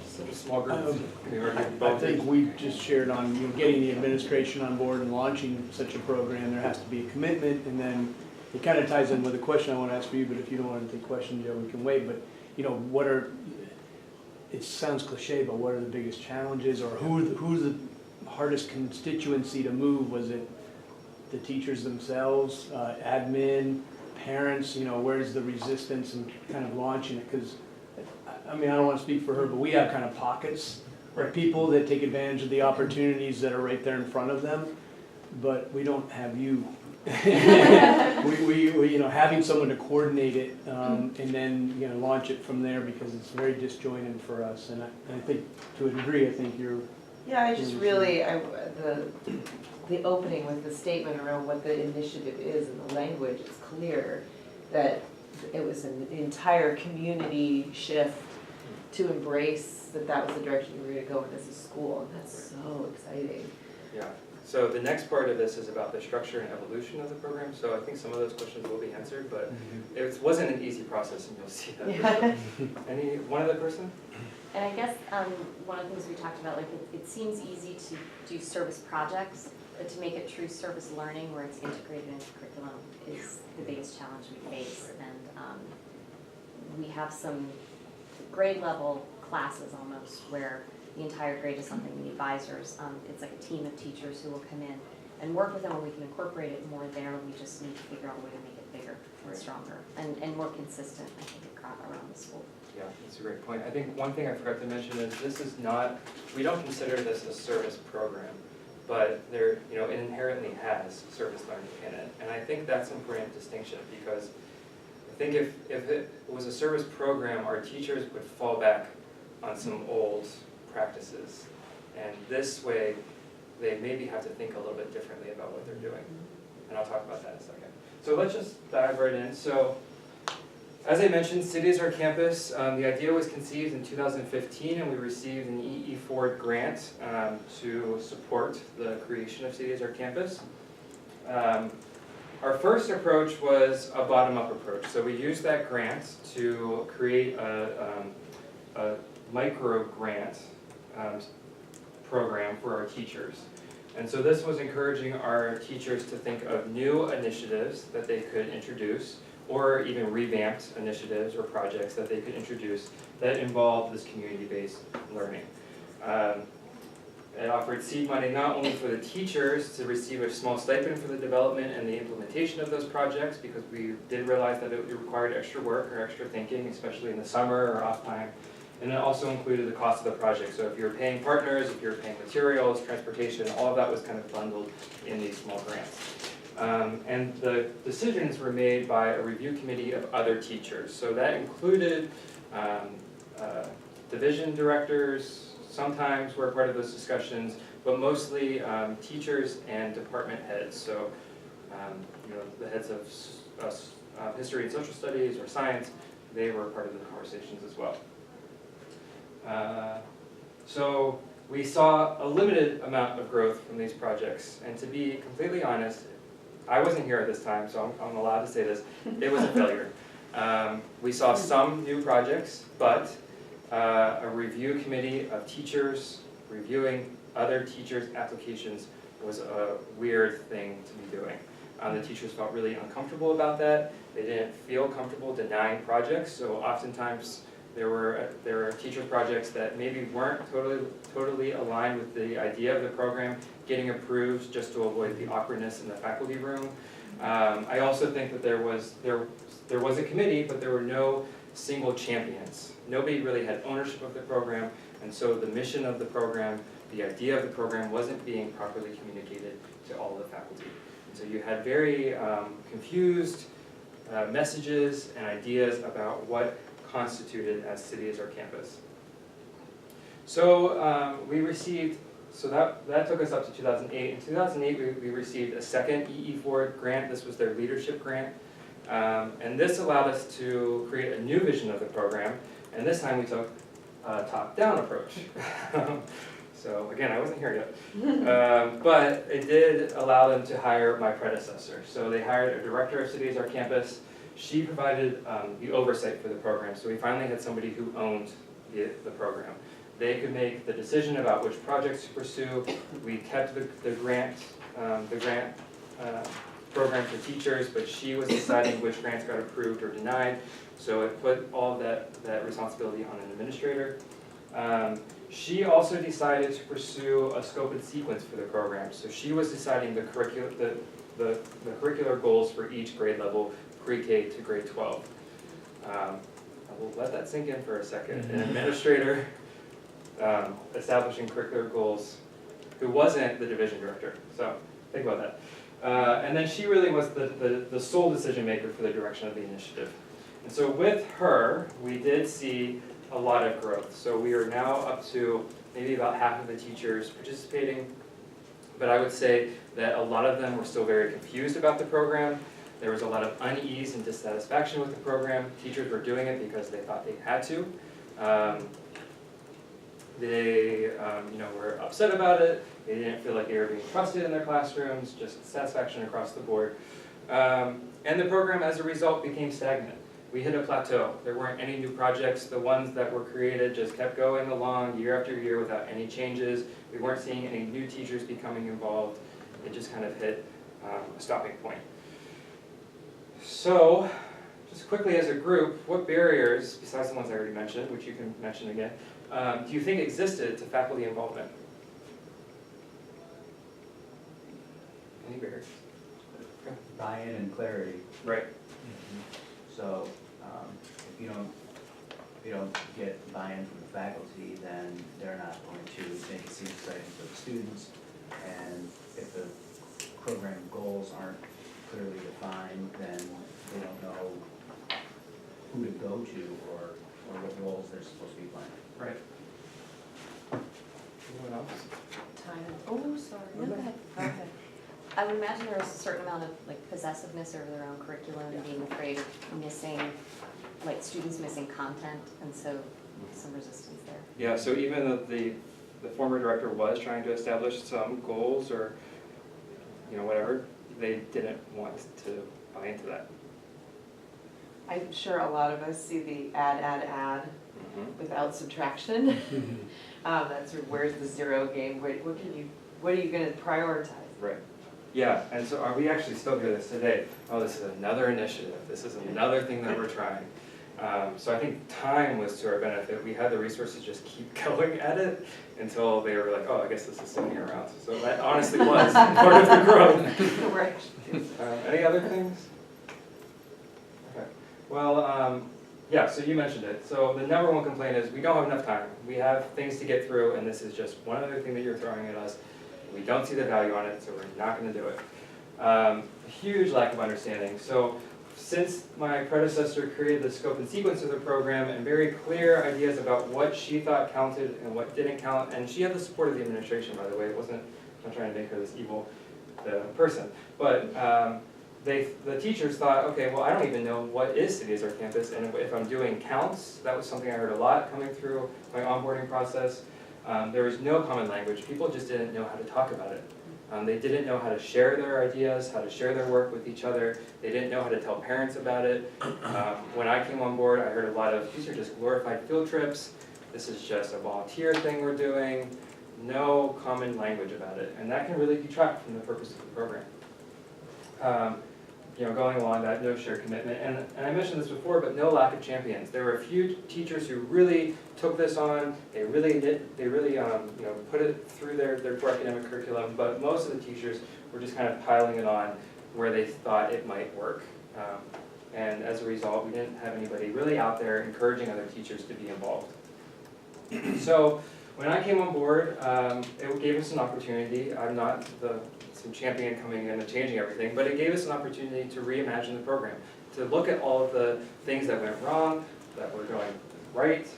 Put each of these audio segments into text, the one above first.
Such a small group. I think we just shared on getting the administration on board and launching such a program. There has to be a commitment, and then it kind of ties in with a question I want to ask for you. But if you don't want to take questions, Joe, we can wait. But what are? It sounds cliche, but what are the biggest challenges, or who's the hardest constituency to move? Was it the teachers themselves, admin, parents? Where's the resistance in kind of launching it? Because I mean, I don't want to speak for her, but we have kind of pockets of people that take advantage of the opportunities that are right there in front of them, but we don't have you. we having someone to coordinate it and then launch it from there, because it's very disjointed for us. And I think to a degree, I think you're. Yeah, I just really the opening with the statement around what the initiative is and the language. It's clear that it was an entire community shift to embrace that was the direction we were going to go in as a school, and that's so exciting. Yeah. So the next part of this is about the structure and evolution of the program. So I think some of those questions will be answered, but it wasn't an easy process, and you'll see that. Yeah. One other person? And I guess one of the things we talked about, like it seems easy to do service projects, but to make it true service learning where it's integrated into curriculum is the biggest challenge we face. And we have some grade level classes almost where the entire grade is something. We need advisors. It's like a team of teachers who will come in and work with them, and we can incorporate it more there. We just need to figure out a way to make it bigger and stronger and more consistent, I think, around the school. Yeah, that's a great point. I think one thing I forgot to mention is this is not, we don't consider this a service program, but it inherently has service learning in it. And I think that's an important distinction, because I think if it was a service program, our teachers would fall back on some old practices. And this way, they maybe have to think a little bit differently about what they're doing. And I'll talk about that in a second. So let's just dive right in. So, as I mentioned, City is Our Campus. The idea was conceived in 2015, and we received an E.E. Ford grant to support the creation of City is Our Campus. Our first approach was a bottom-up approach. So we used that grant to create a micro grant program for our teachers. And so this was encouraging our teachers to think of new initiatives that they could introduce, or even revamped initiatives or projects that they could introduce that involved this community-based learning. It offered seed money not only for the teachers to receive a small stipend for the development and the implementation of those projects, because we did realize that it required extra work or extra thinking, especially in the summer or off time. And it also included the cost of the project. So if you're paying partners, if you're paying materials, transportation, all of that was kind of bundled in these small grants. And the decisions were made by a review committee of other teachers. So that included division directors, sometimes were part of those discussions, but mostly teachers and department heads. So the heads of history and social studies or science, they were part of the conversations as well. So we saw a limited amount of growth from these projects, and to be completely honest, I wasn't here at this time, so I'm allowed to say this, it was a failure. We saw some new projects, but a review committee of teachers reviewing other teachers' applications was a weird thing to be doing. The teachers felt really uncomfortable about that. They didn't feel comfortable denying projects, so oftentimes there were teacher projects that maybe weren't totally aligned with the idea of the program getting approved just to avoid the awkwardness in the faculty room. I also think that there was a committee, but there were no single champions. Nobody really had ownership of the program, and so the mission of the program, the idea of the program wasn't being properly communicated to all the faculty. And so you had very confused messages and ideas about what constituted as City is Our Campus. So we received, so that took us up to 2008. In 2008, we received a second E.E. Ford grant. This was their leadership grant. And this allowed us to create a new vision of the program. And this time we took a top-down approach. So again, I wasn't here yet. But it did allow them to hire my predecessor. So they hired a director of City is Our Campus. She provided the oversight for the program. So we finally had somebody who owned the program. They could make the decision about which projects to pursue. We kept the grant program for teachers, but she was deciding which grants got approved or denied. So it put all of that responsibility on an administrator. She also decided to pursue a scope and sequence for the program. So she was deciding the curricular goals for each grade level, pre-K to grade 12. I will let that sink in for a second. An administrator establishing curricular goals who wasn't the division director. So think about that. And then she really was the sole decision maker for the direction of the initiative. And so with her, we did see a lot of growth. So we are now up to maybe about half of the teachers participating, but I would say that a lot of them were still very confused about the program. There was a lot of unease and dissatisfaction with the program. Teachers were doing it because they thought they had to. They were upset about it. They didn't feel like they were being trusted in their classrooms, just dissatisfaction across the board. And the program, as a result, became stagnant. We hit a plateau. There weren't any new projects. The ones that were created just kept going along year after year without any changes. We weren't seeing any new teachers becoming involved. It just kind of hit a stopping point. So, just quickly as a group, what barriers, besides the ones I already mentioned, which you can mention again, do you think existed to faculty involvement? Any barriers? Buy-in and clarity. Right. So if you don't get buy-in from the faculty, then they're not going to make it seem exciting for the students. And if the program goals aren't clearly defined, then they don't know who to go to or what roles they're supposed to be playing. Right. Anyone else? Time, oh, sorry, no, go ahead, go ahead. I would imagine there was a certain amount of like possessiveness over their own curriculum and being afraid of missing, like students missing content, and so some resistance there. Yeah, so even though the former director was trying to establish some goals or whatever, they didn't want to buy into that. I'm sure a lot of us see the add without subtraction. That's sort of where's the zero game? What are you going to prioritize? Right. Yeah, and so we actually still do this today. Oh, this is another initiative. This is another thing that we're trying. So I think time was to our benefit. We had the resources to just keep going at it until they were like, oh, I guess this is sticking around. So that honestly was part of the growth. Right. Any other things? Okay. Well, yeah, so you mentioned it. So the number one complaint is we don't have enough time. We have things to get through, and this is just one other thing that you're throwing at us. We don't see the value on it, so we're not going to do it. A huge lack of understanding. So since my predecessor created the scope and sequence of the program and very clear ideas about what she thought counted and what didn't count, and she had the support of the administration, by the way. I'm not trying to make her this evil person. But the teachers thought, okay, well, I don't even know what is City as our campus, and if I'm doing counts, that was something I heard a lot coming through my onboarding process. There was no common language. People just didn't know how to talk about it. They didn't know how to share their ideas, how to share their work with each other. They didn't know how to tell parents about it. When I came on board, I heard a lot of, these are just glorified field trips. This is just a volunteer thing we're doing. No common language about it. And that can really detract from the purpose of the program. Going along that, no shared commitment. And I mentioned this before, but no lack of champions. There were a few teachers who really took this on. They really put it through their core academic curriculum, but most of the teachers were just kind of piling it on where they thought it might work. And as a result, we didn't have anybody really out there encouraging other teachers to be involved. So when I came on board, it gave us an opportunity. I'm not some champion coming in and changing everything, but it gave us an opportunity to reimagine the program, to look at all of the things that went wrong, that were going right,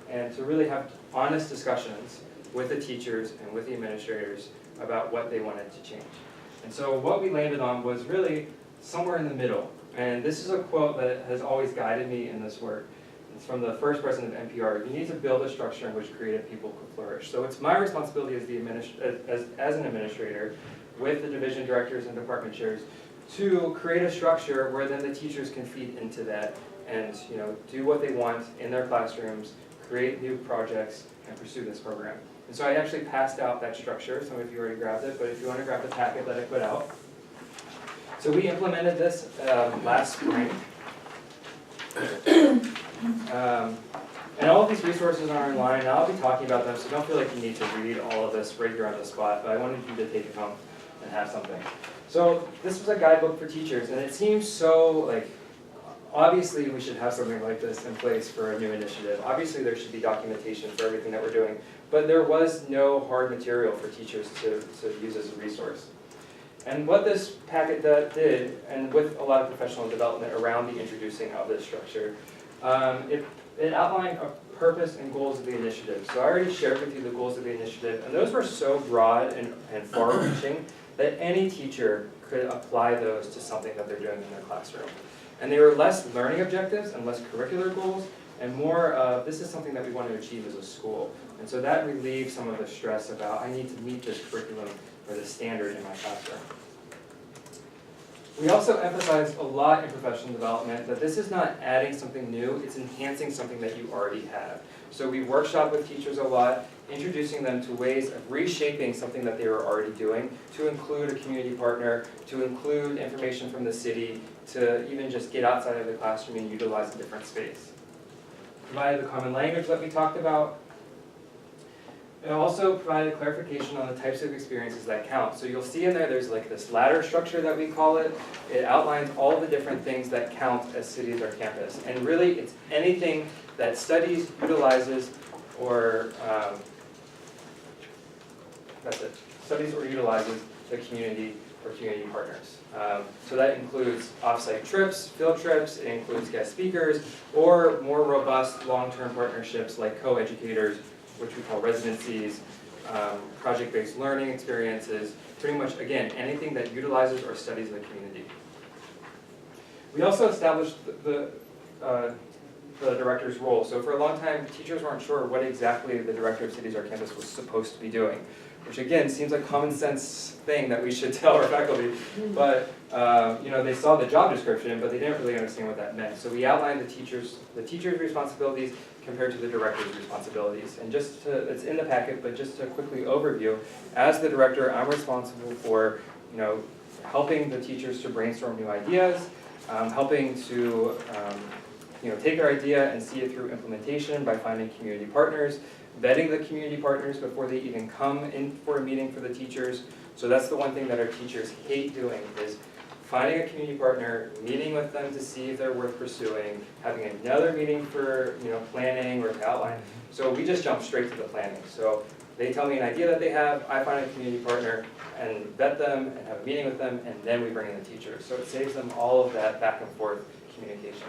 and to really have honest discussions with the teachers and with the administrators about what they wanted to change. And so what we landed on was really somewhere in the middle. And this is a quote that has always guided me in this work. It's from the first president of NPR. You need to build a structure in which creative people can flourish. So it's my responsibility as an administrator with the division directors and department chairs to create a structure where then the teachers can feed into that and do what they want in their classrooms, create new projects, and pursue this program. And so I actually passed out that structure. Some of you already grabbed it, but if you want to grab the packet that I put out. So we implemented this last spring. And all of these resources are online, and I'll be talking about them, so don't feel like you need to read all of this right here on the spot, but I wanted you to take it home and have something. So this was a guidebook for teachers, and it seems so, like, obviously we should have something like this in place for a new initiative. Obviously there should be documentation for everything that we're doing, but there was no hard material for teachers to use as a resource. And what this packet did, and with a lot of professional development around the introducing of this structure, it outlined a purpose and goals of the initiative. So I already shared with you the goals of the initiative, and those were so broad and far-reaching that any teacher could apply those to something that they're doing in their classroom. And they were less learning objectives and less curricular goals, and more of this is something that we want to achieve as a school. And so that relieves some of the stress about I need to meet this curriculum or this standard in my classroom. We also emphasized a lot in professional development that this is not adding something new, it's enhancing something that you already have. So we workshop with teachers a lot, introducing them to ways of reshaping something that they were already doing, to include a community partner, to include information from the city, to even just get outside of the classroom and utilize a different space. Provided the common language that we talked about. It also provided clarification on the types of experiences that count. So you'll see in there's like this ladder structure that we call it. It outlines all the different things that count as cities or campus. And really, it's anything that studies, utilizes, or that's it. Studies or utilizes the community or community partners. So that includes off-site trips, field trips, it includes guest speakers, or more robust long-term partnerships like co-educators, which we call residencies, project-based learning experiences, pretty much, again, anything that utilizes or studies the community. We also established the director's role. So for a long time, teachers weren't sure what exactly the director of cities or campus was supposed to be doing, which again, seems like a common sense thing that we should tell our faculty. But they saw the job description, but they didn't really understand what that meant. So we outlined the teacher's responsibilities compared to the director's responsibilities. And it's in the packet, but just to quickly overview, as the director, I'm responsible for, helping the teachers to brainstorm new ideas, helping to, take their idea and see it through implementation by finding community partners, vetting the community partners before they even come in for a meeting for the teachers. So that's the one thing that our teachers hate doing is finding a community partner, meeting with them to see if they're worth pursuing, having another meeting for planning or to outline. So we just jump straight to the planning. So they tell me an idea that they have, I find a community partner and vet them and have a meeting with them, and then we bring in the teachers. So it saves them all of that back and forth communication.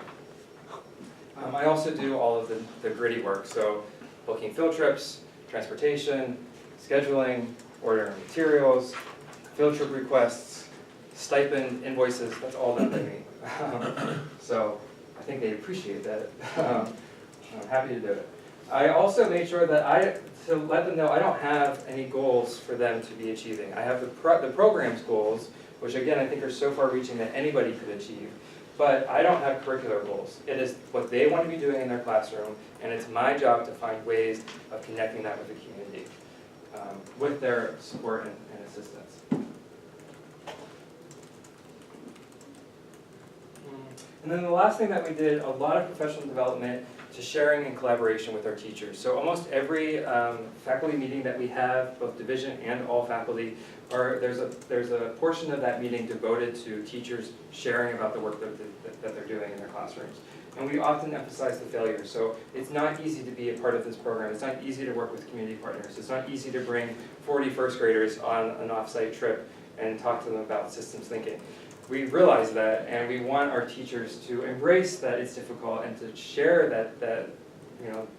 I also do all of the gritty work, so booking field trips, transportation, scheduling, ordering materials, field trip requests, stipend, invoices, that's all done by me. So I think they appreciate that. I'm happy to do it. I also made sure that to let them know I don't have any goals for them to be achieving. I have the program's goals, which again I think are so far reaching that anybody could achieve. But I don't have curricular goals. It is what they want to be doing in their classroom, and it's my job to find ways of connecting that with the community, with their support and assistance. And then the last thing that we did, a lot of professional development to sharing and collaboration with our teachers. So almost every faculty meeting that we have, both division and all faculty, there's a portion of that meeting devoted to teachers sharing about the work that they're doing in their classrooms. And we often emphasize the failures. So it's not easy to be a part of this program. It's not easy to work with community partners. It's not easy to bring 40 first graders on an off-site trip and talk to them about systems thinking. We realize that, and we want our teachers to embrace that it's difficult and to share that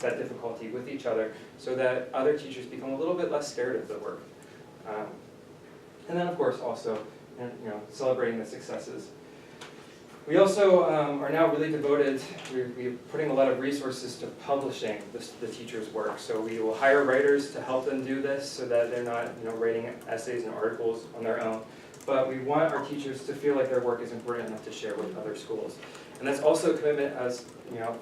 difficulty with each other, so that other teachers become a little bit less scared of the work. And then, of course, also, celebrating the successes. We also are now really devoted. We're putting a lot of resources to publishing the teachers' work. So we will hire writers to help them do this, so that they're not, writing essays and articles on their own. But we want our teachers to feel like their work is important enough to share with other schools. And that's also a commitment as,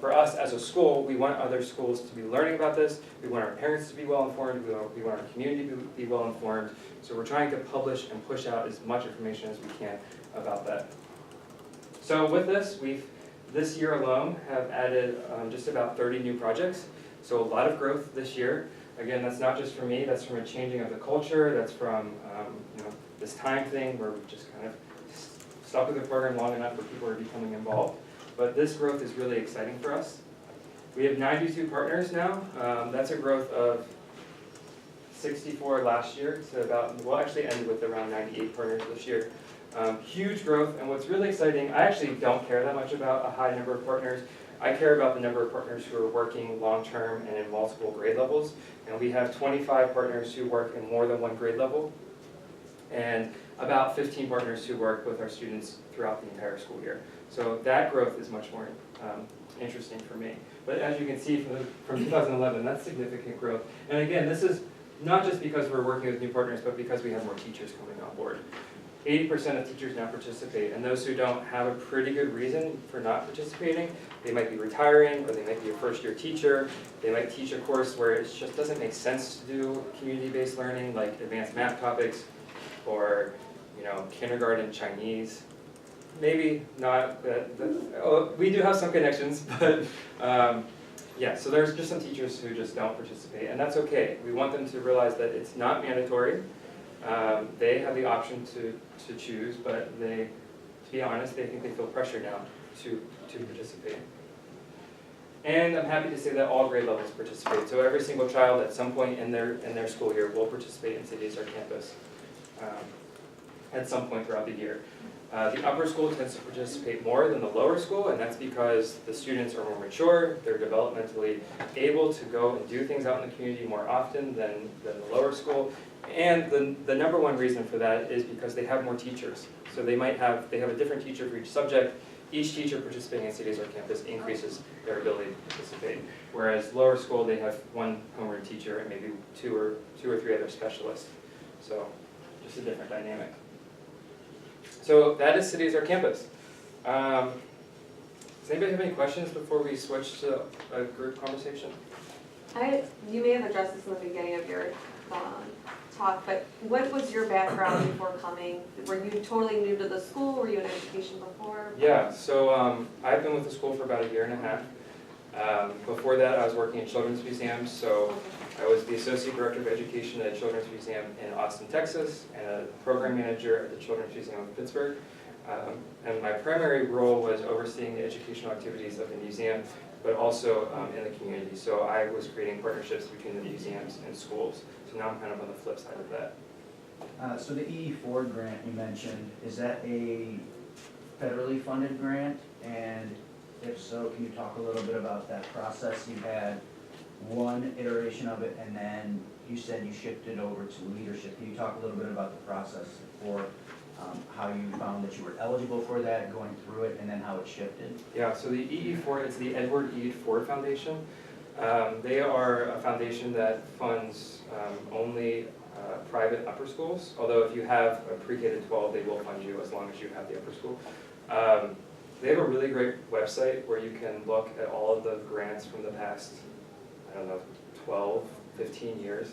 for us as a school, we want other schools to be learning about this, we want our parents to be well informed, we want our community to be well informed, so we're trying to publish and push out as much information as we can about that. So with this, this year alone have added just about 30 new projects, so a lot of growth this year. Again, that's not just from me, that's from a changing of the culture, that's from this time thing where we've just kind of stuck with the program long enough where people are becoming involved. But this growth is really exciting for us. We have 92 partners now. That's a growth of 64 last year, so we'll actually end with around 98 partners this year. Huge growth, and what's really exciting, I actually don't care that much about a high number of partners. I care about the number of partners who are working long-term and in multiple grade levels. And we have 25 partners who work in more than one grade level, and about 15 partners who work with our students throughout the entire school year. So that growth is much more interesting for me. But as you can see from 2011, that's significant growth. And again, this is not just because we're working with new partners, but because we have more teachers coming on board. 80% of teachers now participate, and those who don't have a pretty good reason for not participating, they might be retiring, or they might be a first-year teacher, they might teach a course where it just doesn't make sense to do community-based learning, like advanced math topics, or kindergarten Chinese. Maybe not, we do have some connections, but yeah, so there's just some teachers who just don't participate, and that's okay. We want them to realize that it's not mandatory. They have the option to choose, but to be honest, they think they feel pressure now to participate. And I'm happy to say that all grade levels participate. So every single child at some point in their school year will participate in CDSR campus at some point throughout the year. The upper school tends to participate more than the lower school, and that's because the students are more mature, they're developmentally able to go and do things out in the community more often than the lower school. And the number one reason for that is because they have more teachers. So they have a different teacher for each subject. Each teacher participating in CDSR campus increases their ability to participate. Whereas lower school, they have one homeroom teacher and maybe two or three other specialists. So just a different dynamic. So that is CDSR campus. Does anybody have any questions before we switch to a group conversation? You may have addressed this in the beginning of your talk, but what was your background before coming? Were you totally new to the school? Were you in education before? Yeah, so I've been with the school for about a year and a half. Before that, I was working at children's museums, so I was the Associate Director of Education at a children's museum in Austin, Texas, and a program manager at the Children's Museum of Pittsburgh. And my primary role was overseeing the educational activities of the museum, but also in the community. So I was creating partnerships between the museums and schools. So now I'm kind of on the flip side of that. So the EE Ford grant you mentioned, is that a federally funded grant? And if so, can you talk a little bit about that process? You had one iteration of it, and then you said you shifted over to leadership. Can you talk a little bit about the process for how you found that you were eligible for that, going through it, and then how it shifted? Yeah, so the EE Ford, it's the Edward E. Ford Foundation. They are a foundation that funds only private upper schools, although if you have a pre-K to 12, they will fund you as long as you have the upper school. They have a really great website where you can look at all of the grants from the past, 12, 15 years.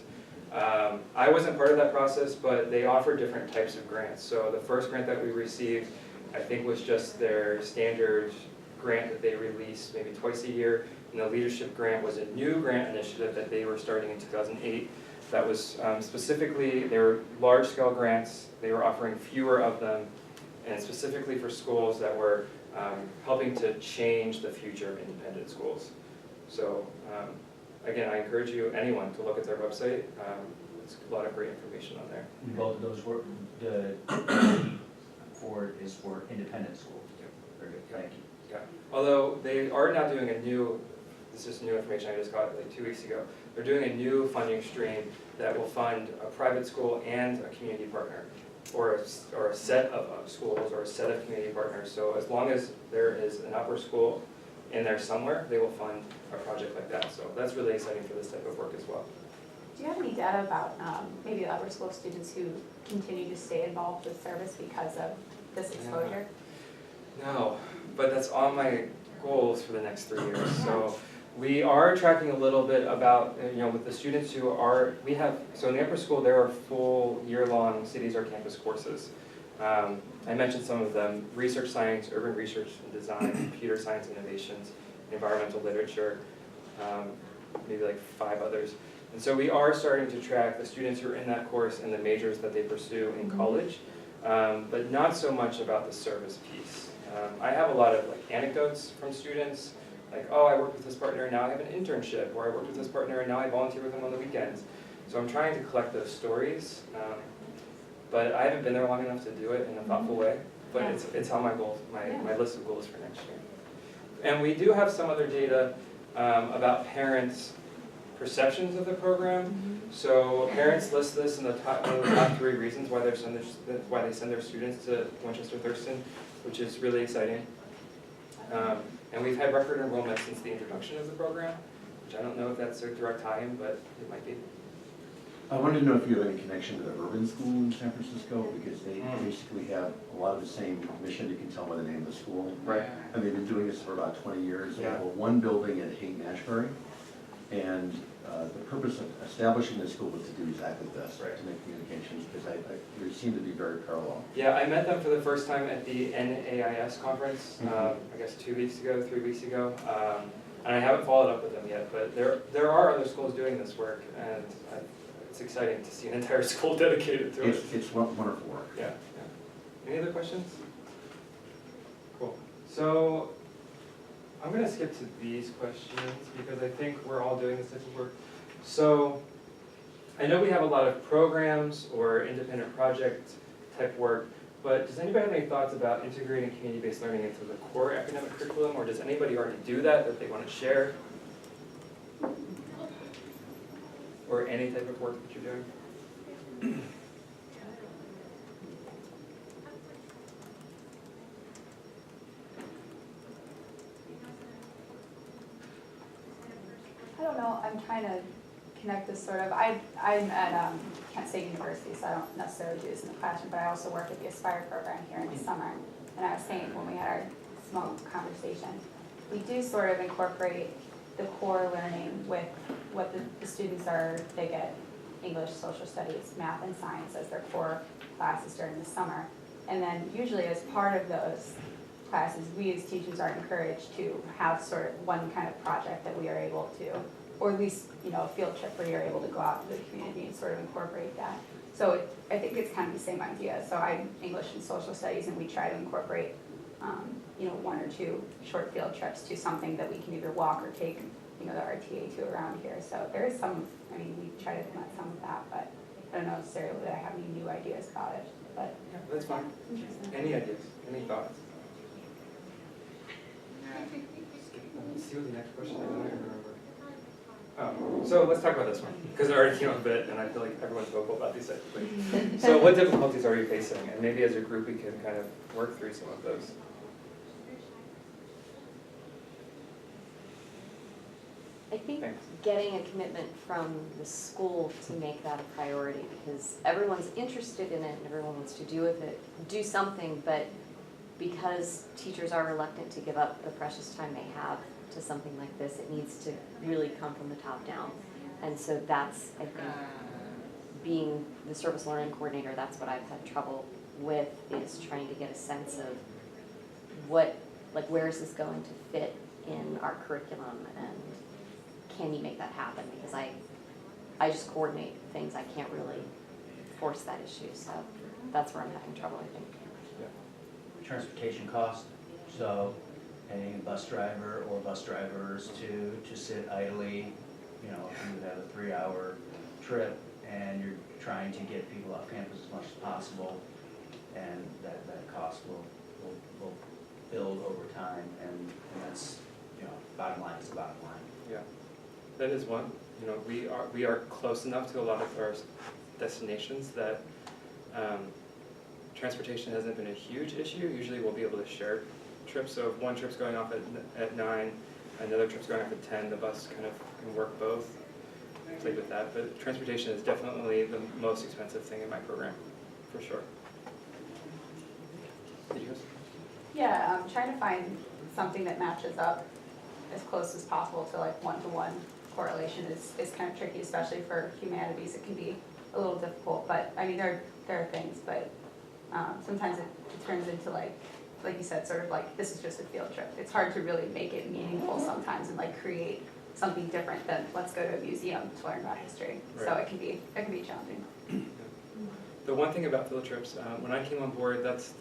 I wasn't part of that process, but they offer different types of grants. So the first grant that we received, I think, was just their standard grant that they release maybe twice a year. And the leadership grant was a new grant initiative that they were starting in 2008. That was specifically, they were large-scale grants. They were offering fewer of them, and specifically for schools that were helping to change the future of independent schools. So again, I encourage anyone to look at their website. There's a lot of great information on there. Both of those were, the Ford is for independent schools. Yep. Very good, thank you. Yeah, although they are now doing this is new information I just got like 2 weeks ago. They're doing a new funding stream that will fund a private school and a community partner, or a set of schools or a set of community partners. So as long as there is an upper school in there somewhere, they will fund a project like that. So that's really exciting for this type of work as well. Do you have any data about maybe the upper school students who continue to stay involved with service because of this exposure? No, but that's on my goals for the next 3 years. So we are tracking a little bit about, with the students who are, so in the upper school, there are full year-long cities or campus courses. I mentioned some of them: research science, urban research and design, computer science innovations, environmental literature, maybe like 5 others. And so we are starting to track the students who are in that course and the majors that they pursue in college, but not so much about the service piece. I have a lot of anecdotes from students, like, oh, I worked with this partner and now I have an internship, or I worked with this partner and now I volunteer with them on the weekends. So I'm trying to collect those stories, but I haven't been there long enough to do it in a thoughtful way, but it's on my goals, my list of goals for next year. And we do have some other data about parents' perceptions of the program. So parents list this in the top 3 reasons why they send their students to Winchester Thurston, which is really exciting. And we've had record enrollment since the introduction of the program, which I don't know if that's a direct tie-in, but it might be. I wanted to know if you have any connection to the urban school in San Francisco, because they basically have a lot of the same mission. You can tell by the name of the school. Right. And they've been doing this for about 20 years. They Yeah. have one building at Haight-Ashbury, and the purpose of establishing this school was to do exactly this, Right. to make communications, because they seem to be very parallel. Yeah, I met them for the first time at the NAIS conference, I guess 2 weeks ago, 3 weeks ago. And I haven't followed up with them yet, but there are other schools doing this work, and it's exciting to see an entire school dedicated to it. It's wonderful work. Yeah. Any other questions? Cool. So I'm going to skip to these questions because I think we're all doing this type of work. So I know we have a lot of programs or independent project type work, but does anybody have any thoughts about integrating community-based learning into the core academic curriculum, or does anybody already do that they want to share? Or any type of work that you're doing? I don't know, I'm trying to connect this sort of, I'm at Kent State University, so I don't necessarily do this in the classroom, but I also work at the Aspire program here in the summer. And I was saying when we had our small conversation, we do sort of incorporate the core learning with what the students are, they get English, social studies, math, and science as their core classes during the summer. And then usually as part of those classes, we as teachers are encouraged to have sort of one kind of project that we are able to, or at least, a field trip where you're able to go out into the community and sort of incorporate that. So I think it's kind of the same idea. So I'm English and social studies, and we try to incorporate, 1 or 2 short field trips to something that we can either walk or take, the RTA to around here. So there is some, we try to implement some of that, but I don't know necessarily that I have any new ideas about it, but. Yeah, that's fine. Interesting. Any ideas? Any thoughts? Let's see what the next question is. I don't even remember. Oh, so let's talk about this one, because it already came up a bit, and I feel like everyone's vocal about these types of things. So what difficulties are you facing? And maybe as a group we can kind of work through some of those. I think Thanks. getting a commitment from the school to make that a priority, because everyone's interested in it and everyone wants to do something, but because teachers are reluctant to give up the precious time they have to something like this, it needs to really come from the top down. And so that's, I think, being the service learning coordinator, that's what I've had trouble with, is trying to get a sense of where is this going to fit in our curriculum, and can you make that happen? Because I just coordinate things, I can't really force that issue, so that's where I'm having trouble, I think. Transportation cost, so paying a bus driver or bus drivers to sit idly, if you have a 3-hour trip and you're trying to get people off campus as much as possible, and that cost will build over time, and that's, bottom line is the bottom line. Yeah, that is one. We are close enough to a lot of our destinations that transportation hasn't been a huge issue. Usually we'll be able to share trips. So if one trip's going off at 9, another trip's going off at 10, the bus kind of can work both. Play with that. But transportation is definitely the most expensive thing in my program, for sure. Did you have something? Yeah, I'm trying to find something that matches up as close as possible to like one-to-one correlation is kind of tricky, especially for humanities. It can be a little difficult, but I mean, there are things, but sometimes it turns into like you said, sort of like, this is just a field trip. It's hard to really make it meaningful sometimes and like create something different than let's go to a museum to learn about history. So Right. it can be challenging. The one thing about field trips, when I came on board, that's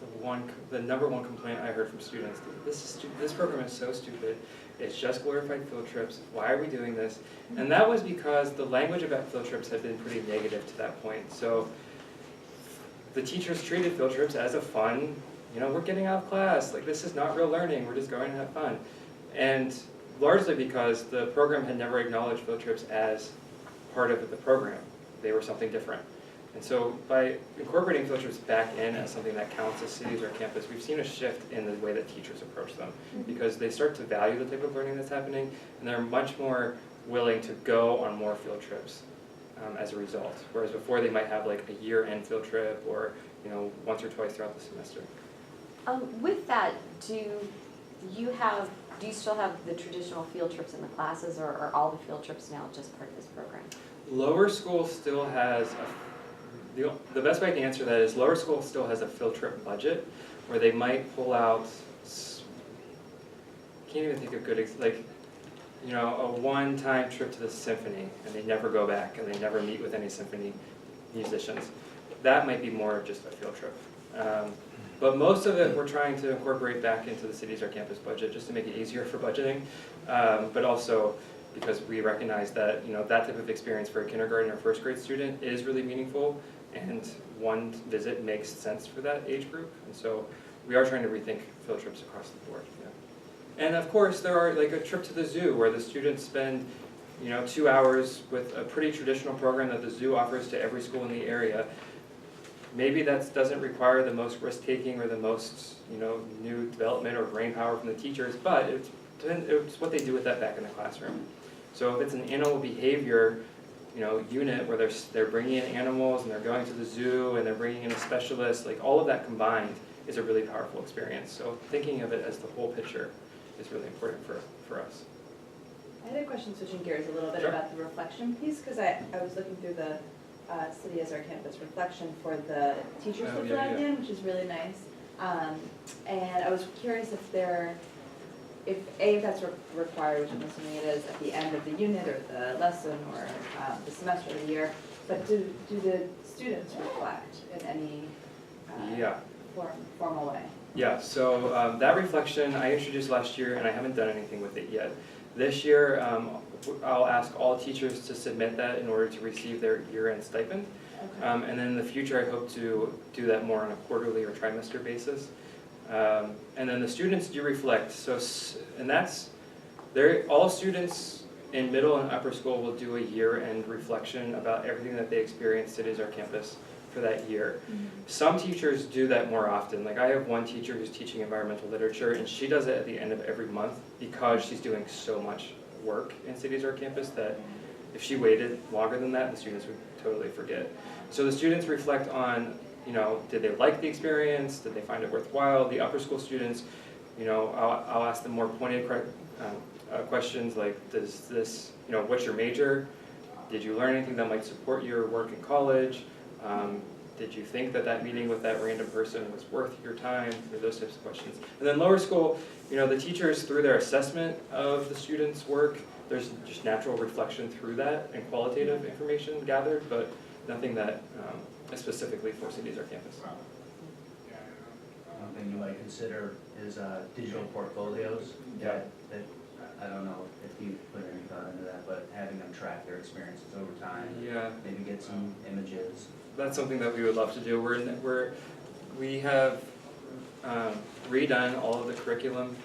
the number one complaint I heard from students. This program is so stupid. It's just glorified field trips. Why are we doing this? And that was because the language about field trips had been pretty negative to that point. So the teachers treated field trips as a fun, we're getting out of class. Like, this is not real learning. We're just going to have fun. And largely because the program had never acknowledged field trips as part of the program. They were something different. And so by incorporating field trips back in as something that counts as cities or campus, we've seen a shift in the way that teachers approach them, because they start to value the type of learning that's happening, and they're much more willing to go on more field trips as a result. Whereas before they might have like a year-end field trip or once or twice throughout the semester. With that, do you still have the traditional field trips in the classes, or are all the field trips now just part of this program? Lower school still has the best way I can answer that is lower school still has a field trip budget where they might pull out, can't even think of good, a one-time trip to the symphony and they never go back and they never meet with any symphony musicians. That might be more of just a field trip. But most of it we're trying to incorporate back into the cities or campus budget just to make it easier for budgeting, but also because we recognize that that type of experience for a kindergarten or first grade student is really meaningful, and one visit makes sense for that age group. And so we are trying to rethink field trips across the board. Yeah. And of course there are like a trip to the zoo where the students spend 2 hours with a pretty traditional program that the zoo offers to every school in the area. Maybe that doesn't require the most risk-taking or the most new development or brain power from the teachers, but it's what they do with that back in the classroom. So if it's an animal behavior unit where they're bringing in animals and they're going to the zoo and they're bringing in a specialist, like all of that combined is a really powerful experience. So thinking of it as the whole picture is really important for us. I had a question, switching gears a little bit Sure. about the reflection piece, because I was looking through the City as Our Campus reflection for the teachers Oh, to yeah, flag yeah. in, which is really nice. And I was curious if that's required, which I'm assuming it is, at the end of the unit or the lesson or the semester or the year, but do the students reflect in any Yeah. formal way? Yeah, so that reflection I introduced last year and I haven't done anything with it yet. This year, I'll ask all teachers to submit that in order to receive their year-end stipend. Okay. And then in the future, I hope to do that more on a quarterly or trimester basis. And then the students do reflect. All students in middle and upper school will do a year-end reflection about everything that they experienced at our campus for that year. Mm-hmm. Some teachers do that more often. Like I have one teacher who's teaching environmental literature, and she does it at the end of every month because she's doing so much work in Cities Art Campus that if she waited longer than that, the students would totally forget. So the students reflect on, did they like the experience? Did they find it worthwhile? The upper school students, I'll ask them more pointed questions like, does this, what's your major? Did you learn anything that might support your work in college? Did you think that meeting with that random person was worth your time? Those types of questions. And then lower school, the teachers, through their assessment of the students' work, there's just natural reflection through that and qualitative information gathered, but nothing that is specifically for Cities Art Campus. One thing you might consider is digital portfolios. Yeah. That I don't know if you put any thought into that, but having them track their experiences over time. Yeah. Maybe get some images. That's something that we would love to do. We have redone all of the curriculum,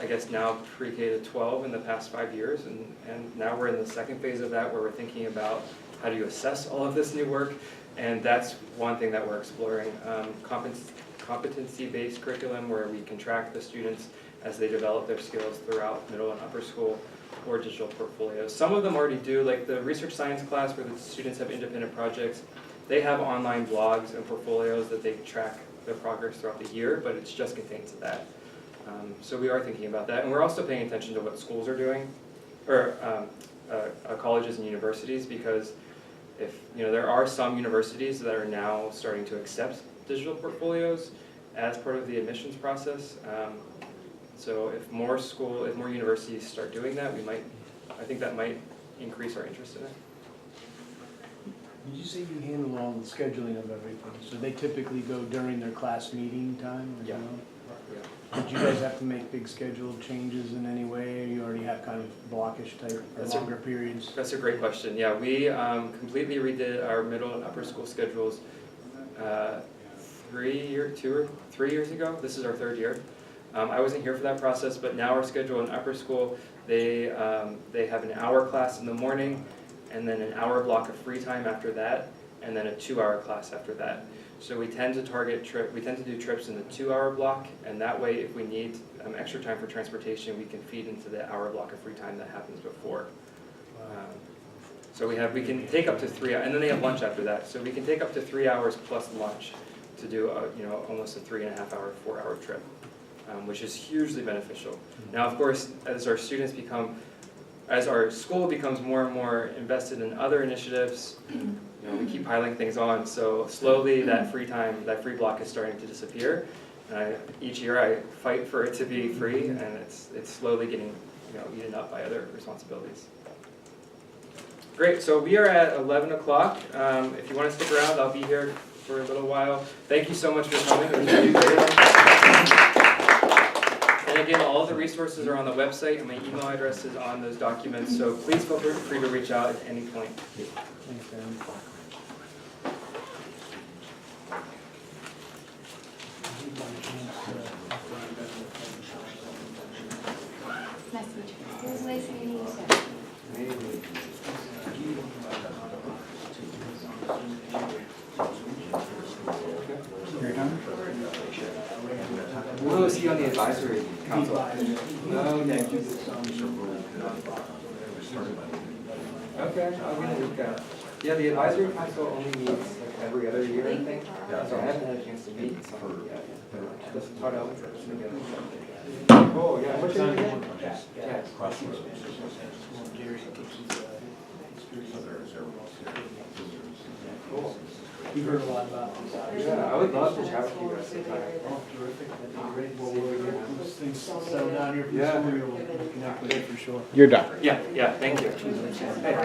I guess now pre-K to 12 in the past 5 years, and now we're in the second phase of that where we're thinking about how do you assess all of this new work, and that's one thing that we're exploring. Competency-based curriculum where we can track the students as they develop their skills throughout middle and upper school, or digital portfolios. Some of them already do, like the research science class where the students have independent projects. They have online blogs and portfolios that they track their progress throughout the year, but it's just contained to that. So we are thinking about that, and we're also paying attention to what schools are doing, or colleges and universities, because if, there are some universities that are now starting to accept digital portfolios as part of the admissions process. So if more universities start doing that, I think that might increase our interest in it. Did you say you handle all the scheduling of everything? So they typically go during their class meeting time? Or Yeah. Yeah. Did you guys have to make big schedule changes in any way, or you already have kind of blockish type or longer periods? That's a great question. Yeah, we completely redid our middle and upper school schedules 3 years ago. This is our 3rd year. I wasn't here for that process, but now our schedule in upper school, they have an hour class in the morning, and then an hour block of free time after that, and then a 2-hour class after that. So we tend to do trips in the 2-hour block, and that way if we need extra time for transportation, we can feed into the hour block of free time that happens before. So we can take up to 3 hours, and then they have lunch after that. So we can take up to 3 hours plus lunch to do almost a 3.5-hour, 4-hour trip, which is hugely beneficial. Now, of course, as our school becomes more and more invested in other initiatives, we keep piling things on. So slowly, that free block is starting to disappear. Each year, I fight for it to be free, and it's slowly getting eaten up by other responsibilities. Great. So we are at 11 o'clock. If you want to stick around, I'll be here for a little while. Thank you so much for coming. And again, all of the resources are on the website, and my email address is on those documents, so please feel free to reach out at any point. Thanks, Dan. Nice to meet you. It was nice meeting you, sir. We'll see you on the advisory council. No, thank you. Okay, I'll get a recap. Yeah, the advisory council only meets like every other year, I think. So I haven't had a chance to meet some of them yet. This is part of it. Oh, yeah, what's your name again? Yeah. Cool. You've heard a lot about this. Yeah, I would love to chat with you guys sometime. Oh, terrific. That'd be great. Well, once things settle down here for the Yeah. school year, we'll connect with you for sure. Yeah, thank you. Hey.